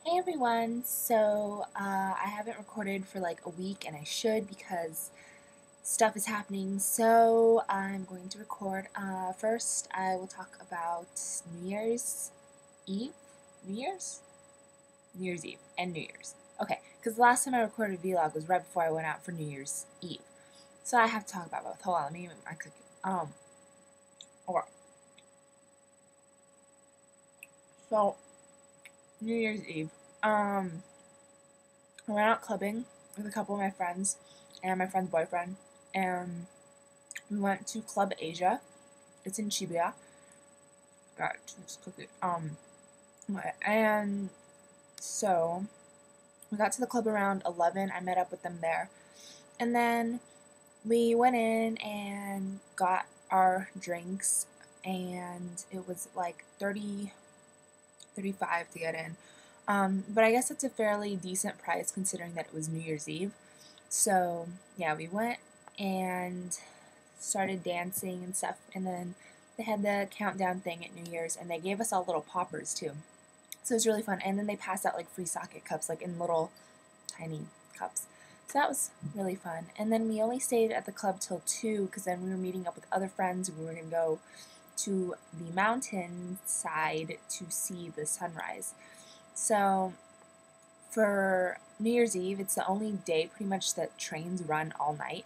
Hey everyone, I haven't recorded for like a week and I should because stuff is happening. So I'm going to record. First, I will talk about New Year's Eve, New Year's? New Year's Eve and New Year's. Okay, because the last time I recorded a vlog was right before I went out for New Year's Eve. So I have to talk about both. Hold on, let me make my cookie. Okay. So, New Year's Eve. I went out clubbing with a couple of my friends and my friend's boyfriend, and we went to Club Asia. It's in Shibuya. Got this cookie. And so we got to the club around 11. I met up with them there, and then we went in and got our drinks, and it was like 35 to get in. But I guess it's a fairly decent price considering that it was New Year's Eve. So yeah, we went and started dancing and stuff, and then they had the countdown thing at New Year's, and they gave us all little poppers too. So it was really fun, and then they passed out like free sake cups, like in little tiny cups. So that was really fun. And then we only stayed at the club till 2 because then we were meeting up with other friends. We were going to go to the mountain side to see the sunrise. So for New Year's Eve, it's the only day pretty much that trains run all night.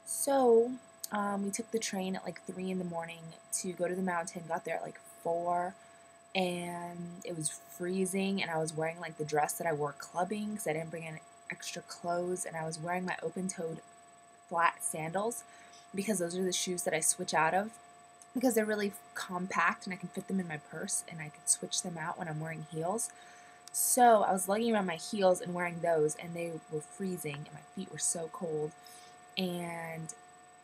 So we took the train at like 3 in the morning to go to the mountain, got there at like 4, and it was freezing, and I was wearing like the dress that I wore clubbing because I didn't bring any extra clothes, and I was wearing my open-toed flat sandals because those are the shoes that I switch out of because they're really compact and I can fit them in my purse and I can switch them out when I'm wearing heels. So I was lugging around my heels and wearing those, and they were freezing, and my feet were so cold. And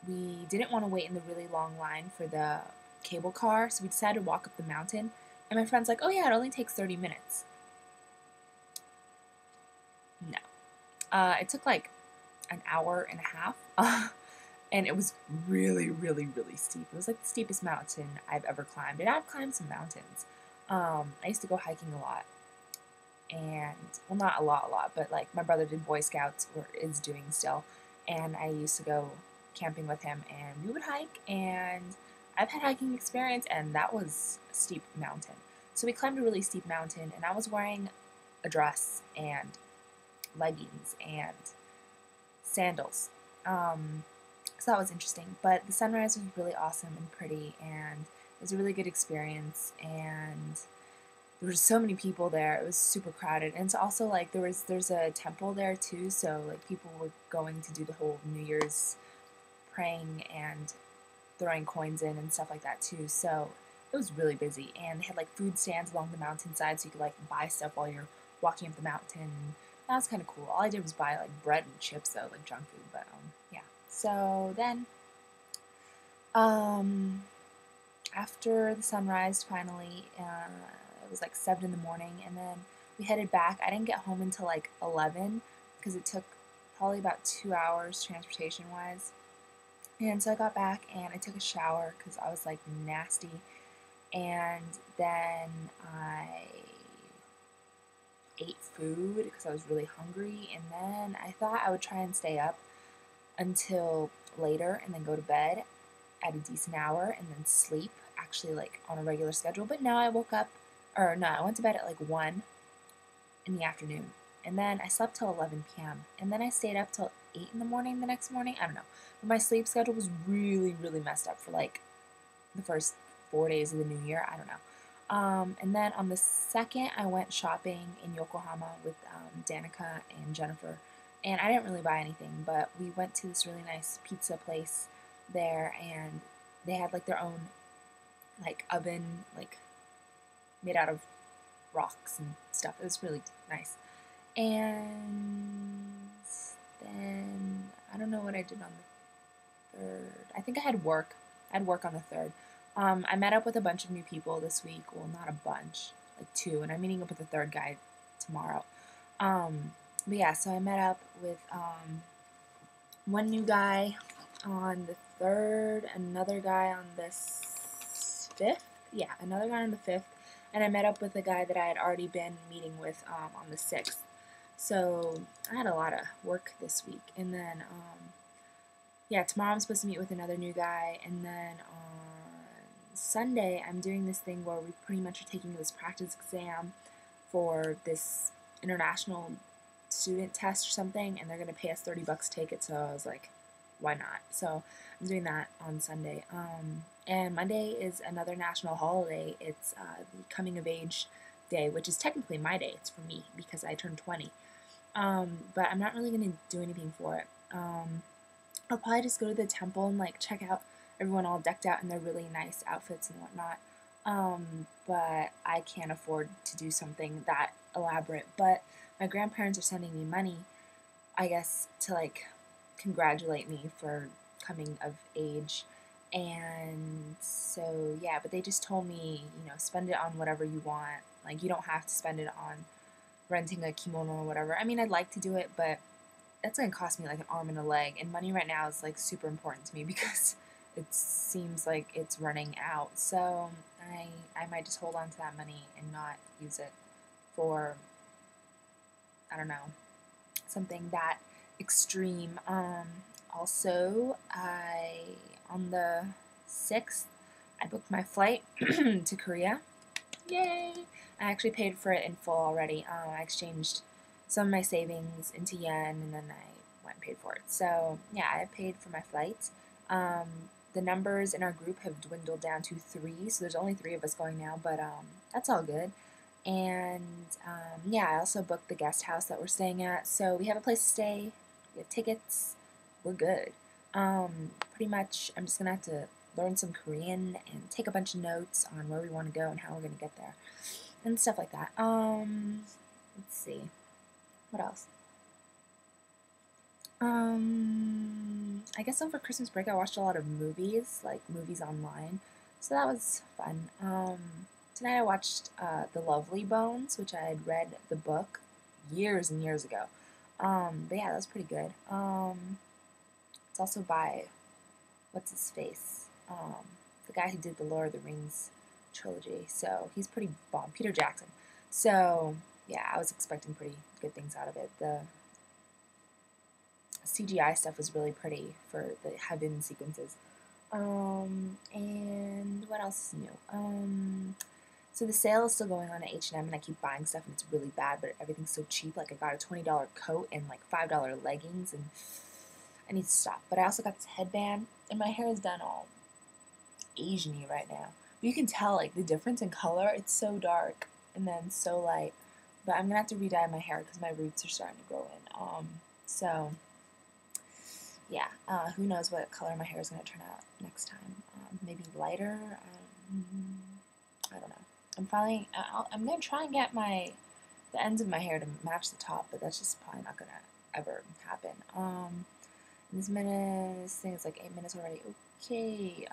we didn't want to wait in the really long line for the cable car, so we decided to walk up the mountain. And my friend's like, "Oh yeah, it only takes 30 minutes." No. It took like an hour and a half. And it was really, really, really steep. It was like the steepest mountain I've ever climbed. And I've climbed some mountains. I used to go hiking a lot. And well, not a lot, but like my brother did Boy Scouts, or is doing still, and I used to go camping with him, and we would hike, and I've had hiking experience, and that was a steep mountain. So we climbed a really steep mountain, and I was wearing a dress and leggings and sandals. So that was interesting, but the sunrise was really awesome and pretty, and it was a really good experience, and there were so many people there. It was super crowded, and it's also like there's a temple there too, so like people were going to do the whole New Year's praying and throwing coins in and stuff like that too. So it was really busy, and they had like food stands along the mountainside, so you could like buy stuff while you're walking up the mountain. That was kind of cool. All I did was buy like bread and chips though, like junk food, but yeah. So then um after the sunrise finally, it was like 7 in the morning, and then we headed back. I didn't get home until like 11 because it took probably about 2 hours transportation wise. And so I got back and I took a shower because I was like nasty, and then I ate food because I was really hungry, and then I thought I would try and stay up until later and then go to bed at a decent hour and then sleep actually like on a regular schedule. But no, I woke up, or no, I went to bed at like 1 in the afternoon, and then I slept till 11 p.m. and then I stayed up till 8 in the morning the next morning. I don't know, but my sleep schedule was really, really messed up for like the first 4 days of the new year. I don't know. And then on the 2nd, I went shopping in Yokohama with Danica and Jennifer, and I didn't really buy anything, but we went to this really nice pizza place there, and they had like their own like oven, like made out of rocks and stuff. It was really nice. And then I don't know what I did on the 3rd. I think I had work. I had work on the 3rd. I met up with a bunch of new people this week. Well, not a bunch, like 2, and I'm meeting up with the 3rd guy tomorrow. But yeah, so I met up with one new guy on the 3rd, another guy on the 5th. Yeah, another guy on the 5th. and I met up with a guy that I had already been meeting with on the 6th. So I had a lot of work this week, and then yeah, tomorrow I'm supposed to meet with another new guy, and then on Sunday I'm doing this thing where we pretty much are taking this practice exam for this international student test or something, and they're gonna pay us $30 to take it. So I was like, why not? So I'm doing that on Sunday. And Monday is another national holiday. It's the coming of age day, which is technically my day. It's for me because I turned 20. But I'm not really gonna do anything for it. I'll probably just go to the temple and like check out everyone all decked out in their really nice outfits and whatnot. But I can't afford to do something that elaborate. But my grandparents are sending me money, I guess, to like congratulate me for coming of age. And so, yeah, but they just told me, spend it on whatever you want. Like, you don't have to spend it on renting a kimono or whatever. I mean, I'd like to do it, but that's going to cost me like an arm and a leg. And money right now is like super important to me because it seems like it's running out. So I might just hold on to that money and not use it for, I don't know, something that extreme. Also, on the 6th, I booked my flight to Korea. Yay! I actually paid for it in full already. I exchanged some of my savings into yen, and then I went and paid for it. So, yeah, I paid for my flight. The numbers in our group have dwindled down to 3, so there's only 3 of us going now, but that's all good. And yeah, I also booked the guest house that we're staying at, so we have a place to stay, we have tickets, we're good. Pretty much, I'm just gonna have to learn some Korean and take a bunch of notes on where we want to go and how we're gonna get there, and stuff like that. Let's see, what else? I guess over Christmas break I watched a lot of movies, like movies online, so that was fun. Tonight I watched The Lovely Bones, which I had read the book years and years ago. But yeah, that was pretty good. It's also by, what's his face? The guy who did the Lord of the Rings trilogy, so he's pretty bomb. Peter Jackson. So yeah, I was expecting pretty good things out of it. The CGI stuff was really pretty for the heaven sequences. And what else is new? So the sale is still going on at H&M, and I keep buying stuff, and it's really bad, but everything's so cheap. Like, I got a $20 coat and, like, $5 leggings, and I need to stop. But I also got this headband, and my hair is done all Asian-y right now. But you can tell, like, the difference in color. It's so dark and then so light. But I'm going to have to re-dye my hair because my roots are starting to grow in. So, yeah, who knows what color my hair is going to turn out next time. Maybe lighter? I don't know. I'm going to try and get the ends of my hair to match the top, but that's just probably not going to ever happen. This thing is like 8 minutes already. Okay.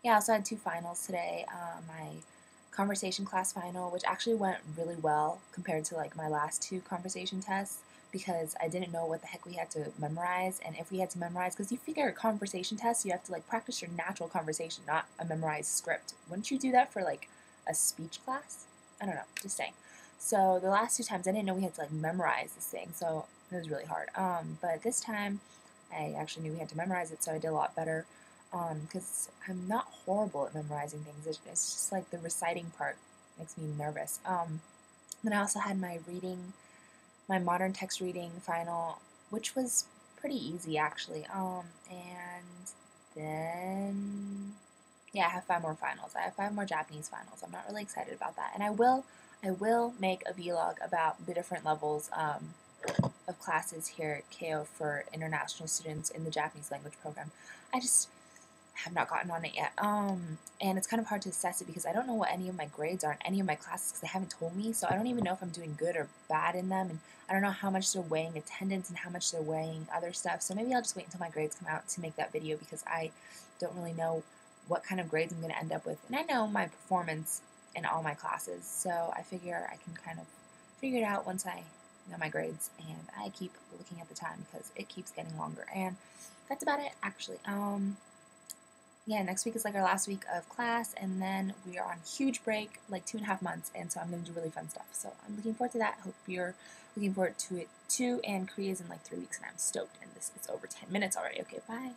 Yeah, I also had 2 finals today. My conversation class final, which actually went really well compared to like my last 2 conversation tests, because I didn't know what the heck we had to memorize, and if we had to memorize, because you figure a conversation test, you have to like practice your natural conversation, not a memorized script. Wouldn't you do that for like a speech class? I don't know, just saying. So the last 2 times I didn't know we had to like memorize this thing, so it was really hard. But this time I actually knew we had to memorize it, so I did a lot better. Because I'm not horrible at memorizing things. It's just like the reciting part makes me nervous. Then I also had my modern text reading final, which was pretty easy actually. And then yeah, I have 5 more finals. I have 5 more Japanese finals. I'm not really excited about that, and I will make a vlog about the different levels of classes here at KO for international students in the Japanese language program. I just have not gotten on it yet. And it's kind of hard to assess it because I don't know what any of my grades are in any of my classes because they haven't told me. So I don't even know if I'm doing good or bad in them. And I don't know how much they're weighing attendance and how much they're weighing other stuff. So maybe I'll just wait until my grades come out to make that video because I don't really know what kind of grades I'm going to end up with. And I know my performance in all my classes. So I figure I can kind of figure it out once I know my grades. And I keep looking at the time because it keeps getting longer. And that's about it, actually. yeah, next week is like our last week of class, and then we are on a huge break, like 2.5 months, and so I'm going to do really fun stuff. So I'm looking forward to that. Hope you're looking forward to it too. And Korea is in like 3 weeks, and I'm stoked. And this it's over 10 minutes already. Okay, bye.